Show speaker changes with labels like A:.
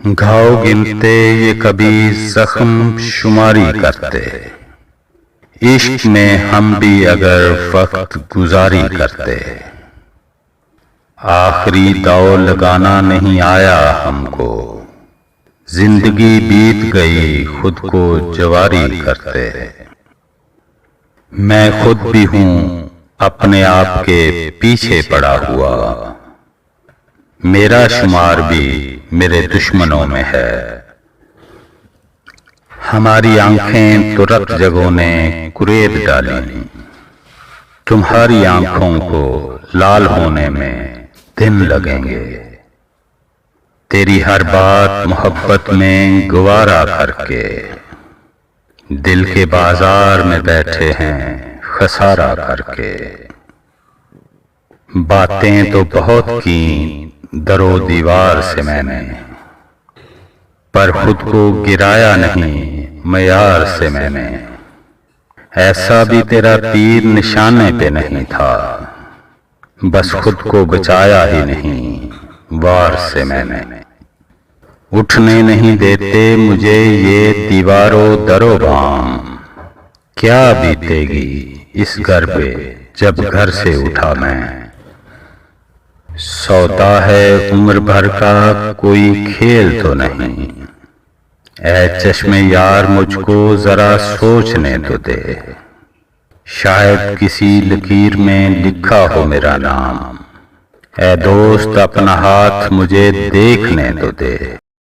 A: घाव गिनते ये कभी जख्म शुमारी करते। इश्क में हम भी अगर वक्त गुजारी करते। आखिरी दाव लगाना नहीं आया हमको, जिंदगी बीत गई खुद को जवारी करते। मैं खुद भी हूँ अपने आप के पीछे पड़ा हुआ, मेरा शुमार भी मेरे दुश्मनों में है। हमारी आंखें तुरत जगहों ने कुरेद डाली, तुम्हारी आंखों को लाल होने में दिन लगेंगे। तेरी हर बात मोहब्बत में गवारा करके दिल के बाजार में बैठे हैं खसारा करके। बातें तो बहुत की दरो दीवार से मैंने, पर खुद को गिराया नहीं मयार से मैंने। ऐसा भी तेरा तीर निशाने पे नहीं था, बस खुद को बचाया ही नहीं वार से मैंने। उठने नहीं देते मुझे ये दीवारों दरो बाम, क्या बीतेगी इस घर पे जब घर से उठा मैं। सौदा है उम्र भर का कोई खेल तो नहीं, ऐ चश्मे यार मुझको जरा सोचने तो दे। शायद किसी लकीर में लिखा हो मेरा नाम, ऐ दोस्त अपना हाथ मुझे देखने तो दे।